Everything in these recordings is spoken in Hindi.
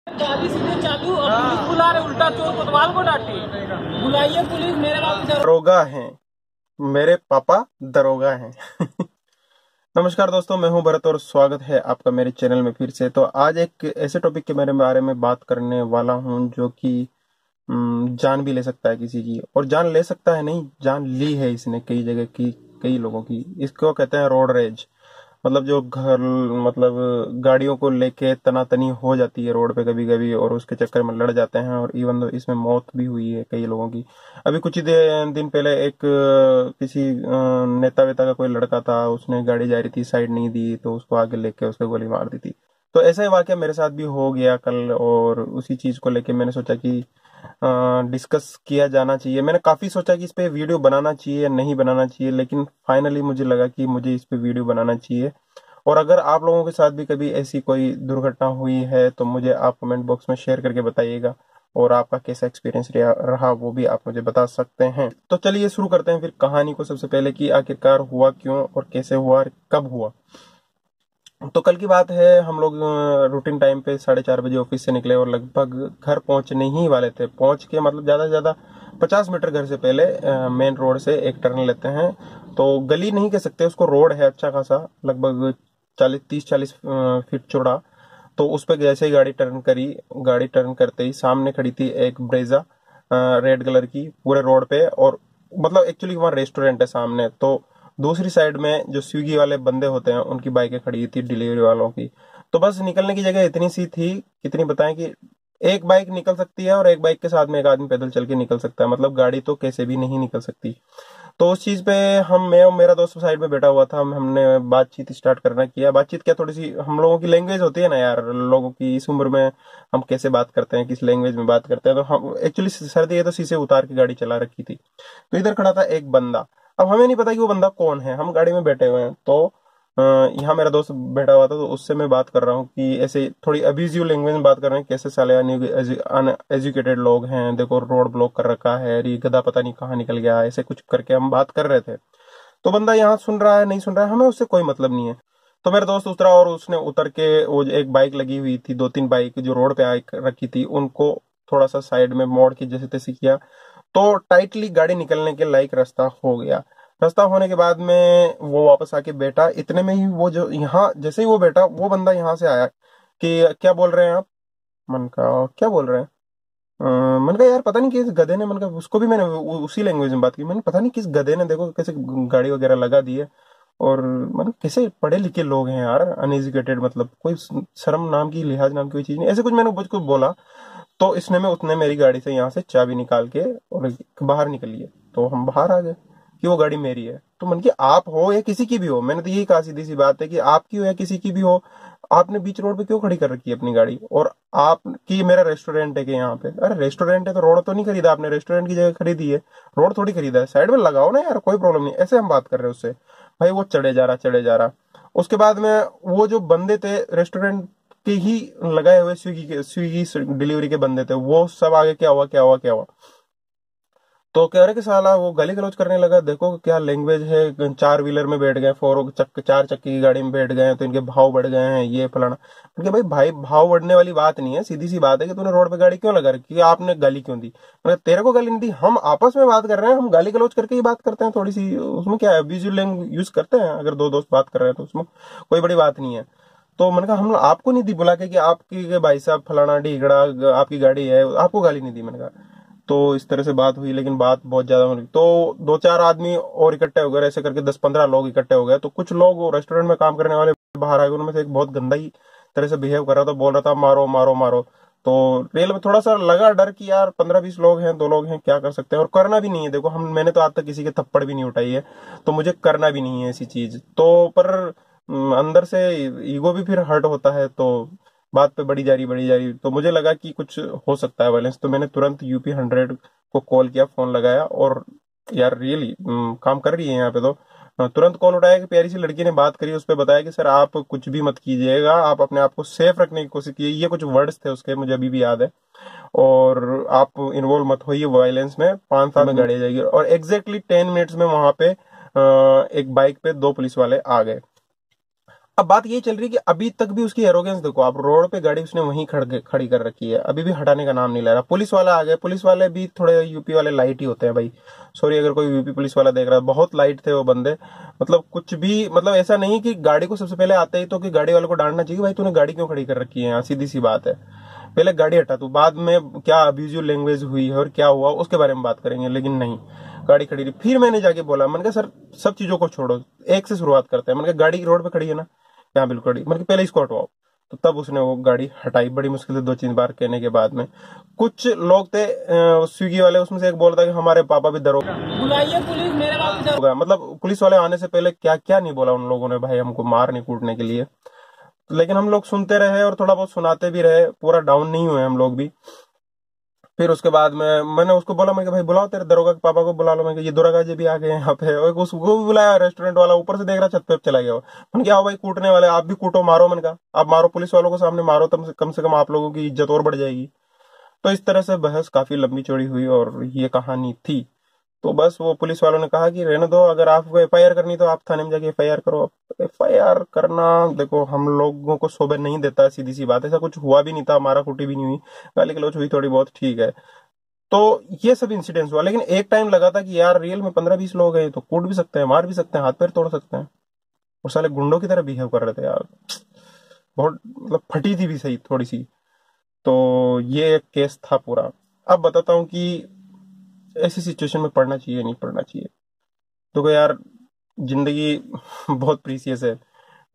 गाड़ी सीधे चालू और पुलिस बुला रहे, उल्टा चोर कोतवाल को डांटी। बुलाइए पुलिस, मेरे बाप दरोगा हैं। मेरे पापा दरोगा हैं। नमस्कार दोस्तों, मैं हूं भरत और स्वागत है आपका मेरे चैनल में फिर से। तो आज एक ऐसे टॉपिक के बारे में बात करने वाला हूं जो कि जान भी ले सकता है किसी की, और जान ले सकता है नहीं, जान ली है इसने कई जगह की, कई लोगों की। इसको कहते हैं रोड रेज। मतलब जो घर, मतलब गाड़ियों को लेके तनातनी हो जाती है रोड पे कभी कभी, और उसके चक्कर में लड़ जाते हैं, और इवन तो इसमें मौत भी हुई है कई लोगों की। अभी कुछ ही दिन पहले एक किसी नेता वेता का कोई लड़का था, उसने गाड़ी जा रही थी, साइड नहीं दी, तो उसको आगे लेके उसको गोली मार दी थी। तो ऐसा ही वाकया मेरे साथ भी हो गया कल, और उसी चीज को लेके मैंने सोचा कि डिस्कस किया जाना चाहिए। मैंने काफी सोचा कि इस पे वीडियो बनाना चाहिए या नहीं बनाना चाहिए, लेकिन फाइनली मुझे लगा कि मुझे इस पे वीडियो बनाना चाहिए। और अगर आप लोगों के साथ भी कभी ऐसी कोई दुर्घटना हुई है तो मुझे आप कमेंट बॉक्स में शेयर करके बताइएगा, और आपका कैसा एक्सपीरियंस रहा वो भी आप मुझे बता सकते हैं। तो चलिए शुरू करते हैं फिर कहानी को। सबसे पहले कि आखिरकार हुआ क्यों और कैसे हुआ और कब हुआ। तो कल की बात है, हम लोग रूटीन टाइम पे 4:30 बजे ऑफिस से निकले, और लगभग घर पहुंचने ही वाले थे। पहुंच के मतलब ज्यादा से ज्यादा 50 मीटर घर से पहले मेन रोड से एक टर्न लेते हैं। तो गली नहीं कह सकते उसको, रोड है अच्छा खासा, लगभग 30-40 फीट चौड़ा। तो उस पर जैसे ही गाड़ी टर्न करी, गाड़ी टर्न करते ही सामने खड़ी थी एक ब्रेजा रेड कलर की पूरे रोड पे। और मतलब एक्चुअली वहाँ रेस्टोरेंट है सामने, तो दूसरी साइड में जो स्विगी वाले बंदे होते हैं उनकी बाइकें खड़ी थी, डिलीवरी वालों की। तो बस निकलने की जगह इतनी सी थी, कितनी बताएं, कि एक बाइक निकल सकती है और एक बाइक के साथ में एक आदमी पैदल चल के निकल सकता है, मतलब गाड़ी तो कैसे भी नहीं निकल सकती। तो उस चीज पे मैं और मेरा दोस्त साइड में बैठा हुआ था, हमने बातचीत स्टार्ट करना किया। बातचीत क्या, थोड़ी सी हम लोगों की लैंग्वेज होती है ना यार, लोगों की इस उम्र में हम कैसे बात करते हैं, किस लैंग्वेज में बात करते हैं। तो हम एक्चुअली सर्दी है तो शीशे उतार के गाड़ी चला रखी थी। तो इधर खड़ा था एक बंदा। अब हमें नहीं पता कि वो बंदा कौन है, हम गाड़ी में बैठे हुए हैं। तो यहाँ मेरा दोस्त बैठा हुआ था, तो उससे मैं बात कर रहा हूँ कि ऐसे थोड़ी अब्यूजिव लैंग्वेज में बात कर रहे हैं, कैसे साले अनएजुकेटेड लोग हैं, देखो रोड ब्लॉक कर रखा है, ये गधा पता नहीं कहाँ निकल गया, ऐसे कुछ करके हम बात कर रहे थे। तो बंदा यहाँ सुन रहा है नहीं सुन रहा है, हमें उससे कोई मतलब नहीं है। तो मेरा दोस्त उतरा, और उसने उतर के वो जो एक बाइक लगी हुई थी, 2-3 बाइक जो रोड पे रखी थी, उनको थोड़ा सा साइड में मोड़ के जैसे तैसे किया। तो टाइटली गाड़ी निकलने के लायक रास्ता हो गया। रास्ता होने के बाद में वो वापस आके बैठा। इतने में ही वो जो यहाँ जैसे ही वो बैठा, वो बंदा यहाँ से आया कि क्या बोल रहे हैं आप। मन का क्या बोल रहे हैं। मन का यार पता नहीं किस गधे ने, मन का उसको भी मैंने उसी लैंग्वेज में बात की। मैंने पता नहीं किस गधे ने, देखो कैसे गाड़ी वगैरह लगा दी है। और मतलब कैसे पढ़े लिखे लोग हैं यार, अनएजुकेटेड, मतलब कोई शर्म नाम की, लिहाज नाम की कोई चीज नहीं, ऐसे कुछ मैंने कुछ बोला। तो इसने में उसने मेरी गाड़ी से यहाँ से चाबी निकाल के और बाहर निकली है। तो हम बाहर आ गए कि वो गाड़ी मेरी है। तो मन की आप हो या किसी की भी हो, मैंने तो यही कहा, सीधी सी बात है कि आपकी हो या किसी की भी हो, आपने बीच रोड पे क्यों खड़ी कर रखी है अपनी गाड़ी। और आपकी, मेरा रेस्टोरेंट है कि यहाँ पे, अरे रेस्टोरेंट है तो रोड तो नहीं खरीदा आपने, रेस्टोरेंट की जगह खरीदी है, रोड थोड़ी खरीदा है, साइड में लगाओ ना यार, कोई प्रॉब्लम नहीं। ऐसे हम बात कर रहे हैं उससे। भाई वो चढ़े जा रहा, चढ़े जा रहा। उसके बाद में वो जो बंदे थे रेस्टोरेंट के ही लगाए हुए, स्विगी डिलीवरी के बंदे थे, वो सब आगे क्या हुआ क्या हुआ क्या हुआ। तो कह रहे कि साला वो गाली गलौज करने लगा, देखो क्या लैंग्वेज है, 4 व्हीलर में बैठ गए, 4 चक्के की गाड़ी में बैठ गए हैं तो इनके भाव बढ़ गए हैं, ये फलाना। उनके भाई भाव बढ़ने वाली बात नहीं है, सीधी सी बात है कि तूने रोड पे गाड़ी क्यों लगा रखी है, आपने गाली क्यों दी। मतलब तेरे को गाली नहीं दी, हम आपस में बात कर रहे हैं, हम गाली गलौज करके ही बात करते हैं थोड़ी सी, उसमें क्या है, अब्यूजिव लैंग्वेज यूज करते हैं अगर दो दोस्त बात कर रहे हैं तो उसमें कोई बड़ी बात नहीं है। तो मैंने कहा हम आपको नहीं दी बुला के कि आपकी भाई साहब फलाना ढीगड़ा, आपकी गाड़ी है, आपको गाली नहीं दी। मैंने कहा तो इस तरह से बात हुई, लेकिन बात बहुत ज्यादा हो रही। तो 2-4 आदमी और इकट्ठे हो गए, ऐसे करके 10-15 लोग इकट्ठे हो गए। तो कुछ लोग रेस्टोरेंट में काम करने वाले बाहर आ गए, उनमें से एक बहुत गंदा ही तरह से बिहेव कर रहा था, बोल रहा था मारो मारो मारो। तो रेल में थोड़ा सा लगा डर कि यार 15-20 लोग हैं, 2 लोग हैं, क्या कर सकते हैं, और करना भी नहीं है। देखो मैंने तो आज तक किसी के थप्पड़ भी नहीं उठाई है, तो मुझे करना भी नहीं है ऐसी चीज। तो पर अंदर से ईगो भी फिर हर्ट होता है, तो बात पे बड़ी जा रही तो मुझे लगा कि कुछ हो सकता है वायलेंस। तो मैंने तुरंत UP100 को कॉल किया, फोन लगाया, और यार रियली काम कर रही है यहाँ पे। तो तुरंत कॉल उठाया कि प्यारी सी लड़की ने बात करी, उस पर बताया कि सर आप कुछ भी मत कीजिएगा, आप अपने आप को सेफ रखने की कोशिश कीजिए, ये कुछ वर्ड्स थे उसके, मुझे अभी भी याद है। और आप इन्वॉल्व मत होइए वायलेंस में, 5 साल में गाड़ी आ जाएगी। और एग्जैक्टली 10 मिनट्स में वहां पे एक बाइक पे 2 पुलिस वाले आ गए। अब बात यही चल रही है कि अभी तक भी उसकी एरोगेंस देखो आप, रोड पे गाड़ी उसने वहीं खड़ी कर रखी है, अभी भी हटाने का नाम नहीं ले रहा। पुलिस वाला आ गया, पुलिस वाले भी थोड़े यूपी वाले लाइट ही होते हैं भाई, सॉरी अगर कोई यूपी पुलिस वाला देख रहा है, बहुत लाइट थे वो बंदे। मतलब कुछ भी, मतलब ऐसा नहीं कि गाड़ी को सबसे पहले आते ही तो कि गाड़ी वाले को डांटना चाहिए भाई तूने गाड़ी क्यों खड़ी कर रखी है यहाँ, सीधी सी बात है, पहले गाड़ी हटा तू, बाद में क्या अब्यूजिव लैंग्वेज हुई है और क्या हुआ उसके बारे में बात करेंगे। लेकिन नहीं, गाड़ी खड़ी रही। फिर मैंने जाके बोला, मैंने कहा सर सब चीजों को छोड़ो, एक से शुरुआत करते हैं। मैंने कहा गाड़ी रोड पे खड़ी है ना, यहाँ बिल्कुल खड़ी, मैंने कहा पहले इसको हटवाओ। तो तब उसने वो गाड़ी हटाई, बड़ी मुश्किल से 2-3 बार कहने के बाद में। कुछ लोग थे स्विगी वाले, उसमें से एक बोल रहा था कि हमारे पापा भी दरोगा बुलाइए पुलिस, मेरे पास होगा। मतलब पुलिस वाले आने से पहले क्या क्या नहीं बोला उन लोगों ने भाई, हमको मारने कूटने के लिए। लेकिन हम लोग सुनते रहे और थोड़ा बहुत सुनाते भी रहे, पूरा डाउन नहीं हुए हम लोग भी। फिर उसके बाद में मैंने उसको बोला, मैं कि भाई बुलाओ तेरे दरोगा के पापा को बुला लो, मैं कि ये दरोगा जी भी आ गए हैं यहाँ पे। और उसको भी बुलाया, रेस्टोरेंट वाला ऊपर से देख रहा, छत पे चला गया। मैंने क्या भाई कूटने वाले, आप भी कूटो मारो, मैंने कहा आप मारो, पुलिस वालों को सामने मारो, तब कम से कम आप लोगों की इज्जत और बढ़ जाएगी। तो इस तरह से बहस काफी लंबी चौड़ी हुई और ये कहानी थी। तो बस वो पुलिस वालों ने कहा कि रहने दो, अगर आपको एफआईआर करनी तो आप थाने में जाके एफआईआर करो। अब एफआईआर करना देखो हम लोगों को शोभा नहीं देता है, सीधी सी बात है, ऐसा कुछ हुआ भी नहीं था, मारा कुटी भी नहीं हुई, गाली गलौज हुई थोड़ी बहुत, ठीक है। तो ये सब इंसिडेंट्स हुआ, लेकिन एक टाइम लगा था कि यार रियल में 15-20 लोग हैं तो कूट भी सकते हैं, मार भी सकते हैं, हाथ पैर तोड़ सकते हैं, और साले गुंडों की तरह बिहेव कर रहे थे यार। बहुत मतलब फटी थी भी सही थोड़ी सी। तो ये एक केस था पूरा। अब बताता हूँ कि ऐसी सिचुएशन में पढ़ना चाहिए नहीं पढ़ना चाहिए। देखो यार, जिंदगी बहुत प्रीसियस है।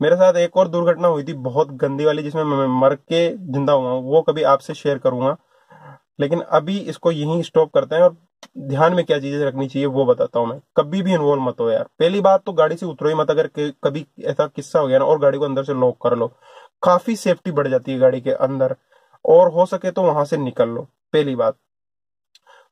मेरे साथ एक और दुर्घटना हुई थी बहुत गंदी वाली, जिसमें मैं मर के जिंदा हुआ हूँ, वो कभी आपसे शेयर करूंगा। लेकिन अभी इसको यहीं स्टॉप करते हैं और ध्यान में क्या चीजें रखनी चाहिए वो बताता हूँ मैं। कभी भी इन्वॉल्व मत हो यार। पहली बात तो गाड़ी से उतरो ही मत, अगर कभी ऐसा किस्सा हो गया ना, और गाड़ी को अंदर से लॉक कर लो, काफी सेफ्टी बढ़ जाती है गाड़ी के अंदर, और हो सके तो वहां से निकल लो, पहली बात।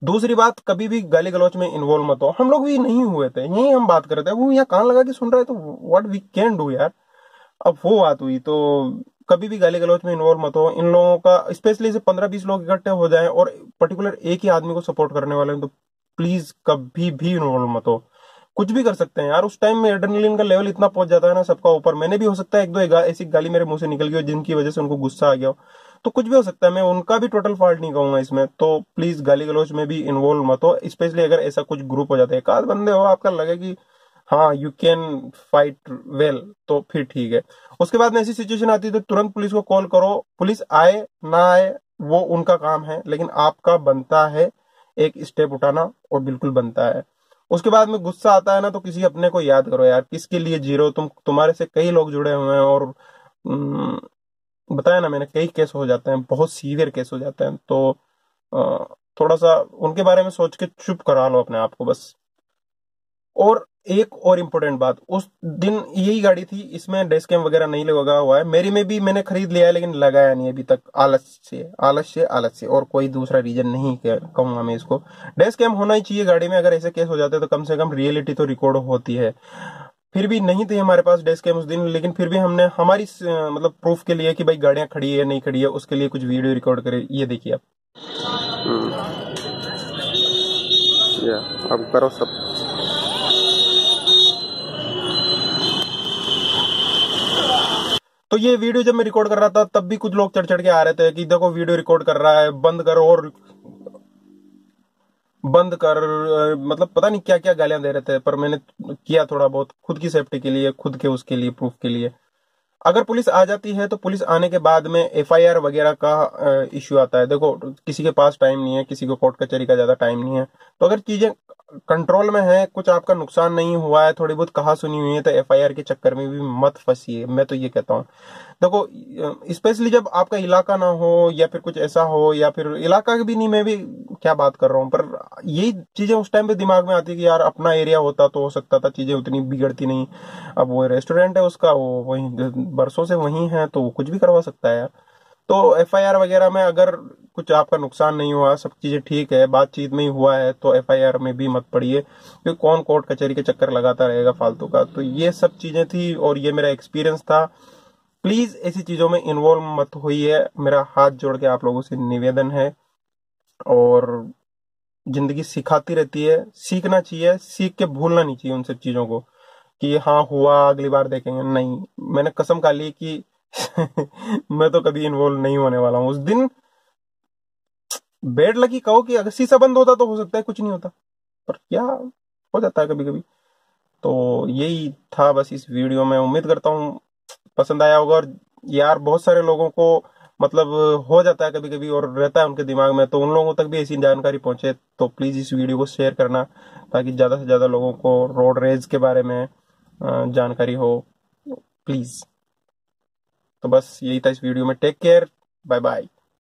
दूसरी बात, कभी भी गाली गलौच में इन्वॉल्व मत हो। हम लोग भी नहीं हुए थे, यही हम बात कर रहे थे, वो यहाँ कान लगा के सुन रहे, तो व्हाट वी कैन डू यार। अब वो बात हुई तो कभी भी गाली गलौच में इन्वॉल्व मत हो। इन लोगों का स्पेशली से 15-20 लोग इकट्ठे हो जाएं और पर्टिकुलर एक ही आदमी को सपोर्ट करने वाले हैं, तो प्लीज कभी भी इन्वॉल्व मत हो। कुछ भी कर सकते हैं यार, उस टाइम में एड्रेनलिन का लेवल इतना पहुंच जाता है ना सबका ऊपर। मैंने भी हो सकता है एक दो ऐसी गाली मेरे मुंह से निकल गई हो जिनकी वजह से उनको गुस्सा आ गया हो, तो कुछ भी हो सकता है, मैं उनका भी टोटल फॉल्ट नहीं कहूंगा इसमें। तो प्लीज गाली गलौच में भी इन्वॉल्व मत हो, स्पेशली अगर ऐसा कुछ ग्रुप हो जाता है, एक आध बंदे हो आपका लगे कि हाँ यू कैन फाइट वेल, तो फिर ठीक है। उसके बाद में ऐसी सिचुएशन आती है तो तुरंत पुलिस को कॉल करो। पुलिस आए ना आए वो उनका काम है, लेकिन आपका बनता है एक स्टेप उठाना, और बिल्कुल बनता है। उसके बाद में गुस्सा आता है ना, तो किसी अपने को याद करो यार, किसके लिए जी रहे हो तुम, तुम्हारे से कई लोग जुड़े हुए हैं, और बताया ना मैंने, कई केस हो जाते हैं, बहुत सीवियर केस हो जाते हैं। तो थोड़ा सा उनके बारे में सोच के चुप करा लो अपने आप को बस। और एक और इम्पोर्टेंट बात, उस दिन यही गाड़ी थी, इसमें डैश कैम वगैरह नहीं लगा हुआ है, मेरी में भी मैंने खरीद लिया है लेकिन लगाया नहीं अभी तक, आलस्य आलस्य आलस्य, और कोई दूसरा रीजन नहीं कहूंगा मैं इसको। डैश कैम होना ही चाहिए गाड़ी में, अगर ऐसे केस हो जाते हैं तो कम से कम रियलिटी तो रिकॉर्ड होती है। फिर भी नहीं थी हमारे पास डैश कैम उस दिन, लेकिन फिर भी हमने हमारी मतलब प्रूफ के लिए कि भाई गाड़ियां खड़ी है नहीं खड़ी है, उसके लिए कुछ वीडियो रिकॉर्ड करे। ये देखिए आप, या अब करो सब। तो ये वीडियो जब मैं रिकॉर्ड कर रहा था तब भी कुछ लोग चढ़ चढ़ के आ रहे थे कि देखो वीडियो रिकॉर्ड कर रहा है, बंद कर, और बंद कर, मतलब पता नहीं क्या क्या गालियां दे रहे थे। पर मैंने किया थोड़ा बहुत खुद की सेफ्टी के लिए, खुद के उसके लिए, प्रूफ के लिए। अगर पुलिस आ जाती है तो पुलिस आने के बाद में एफआईआर वगैरह का इश्यू आता है। देखो किसी के पास टाइम नहीं है, किसी को कोर्ट कचहरी का ज्यादा टाइम नहीं है, तो अगर चीजें कंट्रोल में है, कुछ आपका नुकसान नहीं हुआ है, थोड़ी बहुत कहा सुनी हुई है, तो एफआईआर के चक्कर में भी मत फंसिए, मैं तो ये कहता हूँ। देखो स्पेशली जब आपका इलाका ना हो, या फिर कुछ ऐसा हो, या फिर इलाका भी नहीं, मैं भी क्या बात कर रहा हूँ, पर यही चीजें उस टाइम पे दिमाग में आती है कि यार अपना एरिया होता तो हो सकता था चीजें उतनी बिगड़ती नहीं। अब वो रेस्टोरेंट है उसका, वो वही बरसों से वही है, तो वो कुछ भी करवा सकता है यार। तो एफआईआर वगैरह में अगर कुछ आपका नुकसान नहीं हुआ, सब चीजें ठीक है, बातचीत में ही हुआ है, तो एफआईआर में भी मत पड़िए, क्योंकि कौन कोर्ट कचहरी के चक्कर लगाता रहेगा फालतू का। तो ये सब चीजें थी और ये मेरा एक्सपीरियंस था। प्लीज ऐसी चीजों में इन्वॉल्व मत होइए, मेरा हाथ जोड़ के आप लोगों से निवेदन है। और जिंदगी सिखाती रहती है, सीखना चाहिए, सीख के भूलना नहीं चाहिए उन सब चीजों को। कि हाँ हुआ अगली बार देखेंगे, नहीं, मैंने कसम खा ली कि मैं तो कभी इन्वॉल्व नहीं होने वाला हूँ। उस दिन बेड लगी, कहो कि अगर शीशा बंद होता तो हो सकता है कुछ नहीं होता, पर क्या हो जाता है कभी कभी। तो यही था बस इस वीडियो में। उम्मीद करता हूँ पसंद आया होगा। और यार बहुत सारे लोगों को मतलब हो जाता है कभी कभी और रहता है उनके दिमाग में, तो उन लोगों तक भी ऐसी जानकारी पहुंचे तो प्लीज इस वीडियो को शेयर करना, ताकि ज्यादा से ज्यादा लोगों को रोड रेज के बारे में जानकारी हो प्लीज। तो बस यही था इस वीडियो में। Take care, bye bye.